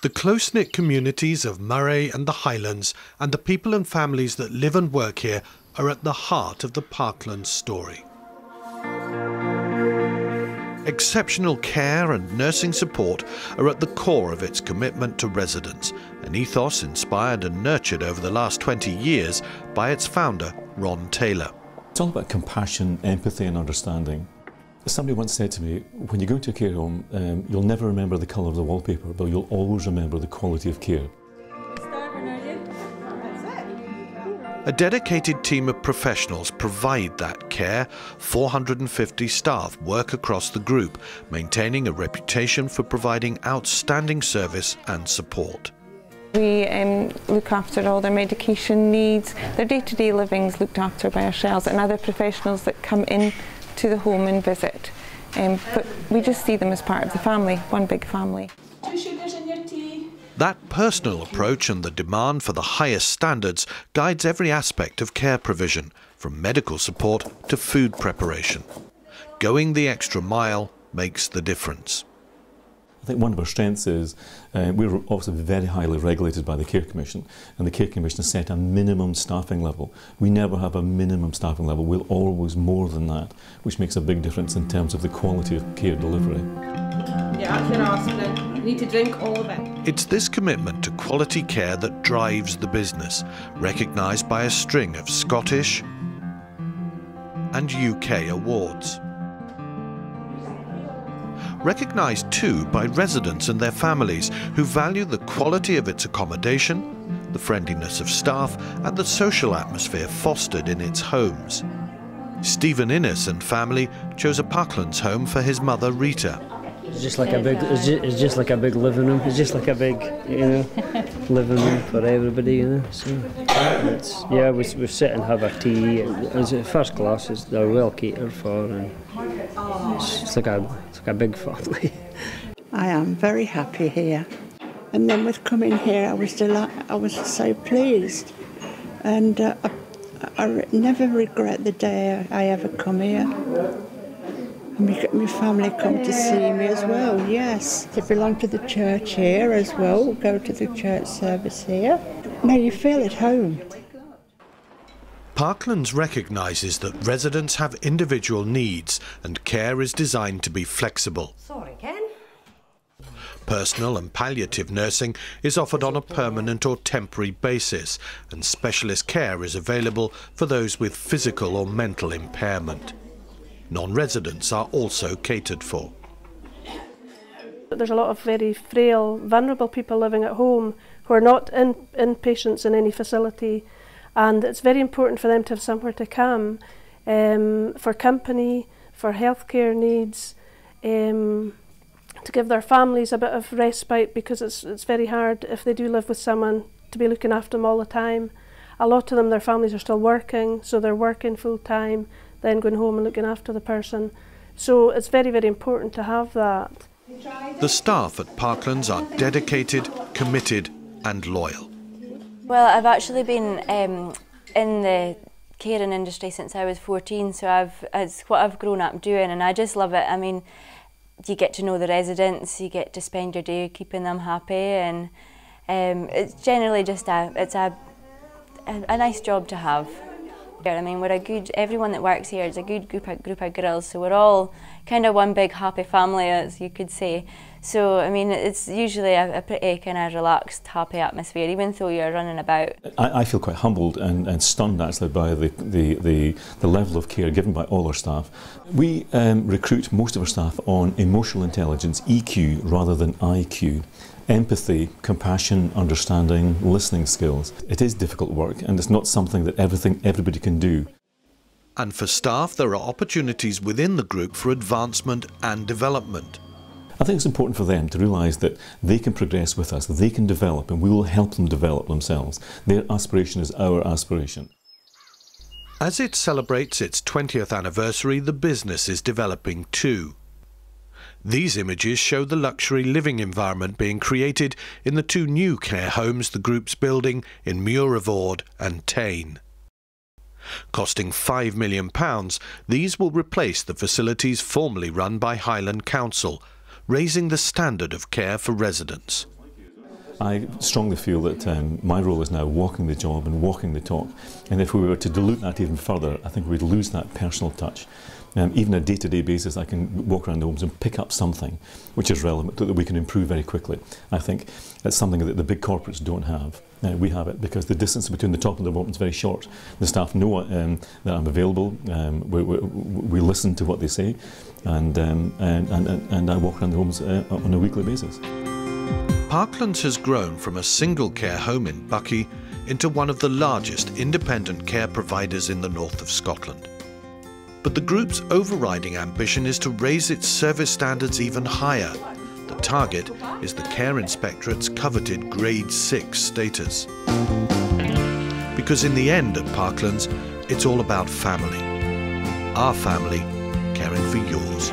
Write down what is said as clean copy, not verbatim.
The close-knit communities of Moray and the Highlands and the people and families that live and work here are at the heart of the Parklands story. Exceptional care and nursing support are at the core of its commitment to residents, an ethos inspired and nurtured over the last 20 years by its founder, Ron Taylor. It's all about compassion, empathy and understanding. Somebody once said to me, when you go into a care home, you'll never remember the colour of the wallpaper, but you'll always remember the quality of care. A dedicated team of professionals provide that care. 450 staff work across the group, maintaining a reputation for providing outstanding service and support. We look after all their medication needs. Their day-to-day living's looked after by ourselves and other professionals that come in to the home and visit. But we just see them as part of the family, one big family. 2 sugars in your tea. That personal approach and the demand for the highest standards guides every aspect of care provision, from medical support to food preparation. Going the extra mile makes the difference. I think one of our strengths is we're obviously very highly regulated by the Care Commission, and the Care Commission has set a minimum staffing level. We never have a minimum staffing level, we're always more than that, which makes a big difference in terms of the quality of care delivery. Yeah, that's your aspirin. You need to drink all of it. It's this commitment to quality care that drives the business, recognised by a string of Scottish and UK awards. Recognised too by residents and their families who value the quality of its accommodation, the friendliness of staff and the social atmosphere fostered in its homes. Stephen Innes and family chose a Parklands home for his mother Rita. It's just like a big, it's just like a big living room. It's just like a big, living room for everybody, So it's, yeah, we sit and have our tea. It's first class. They're well catered for, and it's like a big family. I am very happy here, and then with coming here, I was so pleased, and I never regret the day I ever come here. My family come to see me as well, yes. They belong to the church here as well, go to the church service here. Now you feel at home. Parklands recognises that residents have individual needs and care is designed to be flexible. Sorry, Ken. Personal and palliative nursing is offered on a permanent or temporary basis, and specialist care is available for those with physical or mental impairment. Non-residents are also catered for. There's a lot of very frail, vulnerable people living at home who are not inpatients in any facility, and it's very important for them to have somewhere to come for company, for healthcare needs, to give their families a bit of respite, because it's very hard if they do live with someone to be looking after them all the time. A lot of them, their families are still working, so they're working full time, then going home and looking after the person. So it's very, very important to have that. The staff at Parklands are dedicated, committed and loyal. Well, I've actually been in the caring industry since I was 14, so it's what I've grown up doing, and I just love it. I mean, you get to know the residents, you get to spend your day keeping them happy, and it's generally just a nice job to have. I mean, everyone that works here is a good group of girls, so we're all kind of one big happy family, as you could say. So, I mean, it's usually a pretty kind of relaxed, happy atmosphere, even though you're running about. I feel quite humbled and stunned actually by the level of care given by all our staff. We recruit most of our staff on emotional intelligence, EQ, rather than IQ. Empathy, compassion, understanding, listening skills. It is difficult work, and it's not something that everybody can do. And for staff, there are opportunities within the group for advancement and development. I think it's important for them to realise that they can progress with us, they can develop, and we will help them develop themselves. Their aspiration is our aspiration. As it celebrates its 20th anniversary, the business is developing too. These images show the luxury living environment being created in the 2 new care homes the group's building in Muir-of-Ord and Tain. Costing £5 million, these will replace the facilities formerly run by Highland Council, raising the standard of care for residents. I strongly feel that my role is now walking the job and walking the talk, and if we were to dilute that even further, I think we'd lose that personal touch. Even on a day-to-day basis, I can walk around the homes and pick up something which is relevant that we can improve very quickly. I think that's something that the big corporates don't have. We have it because the distance between the top and the bottom is very short. The staff know that I'm available. We listen to what they say, and I walk around the homes on a weekly basis. Parklands has grown from a single care home in Buckie into one of the largest independent care providers in the north of Scotland. But the group's overriding ambition is to raise its service standards even higher. The target is the Care Inspectorate's coveted Grade 6 status. Because in the end at Parklands, it's all about family. Our family caring for yours.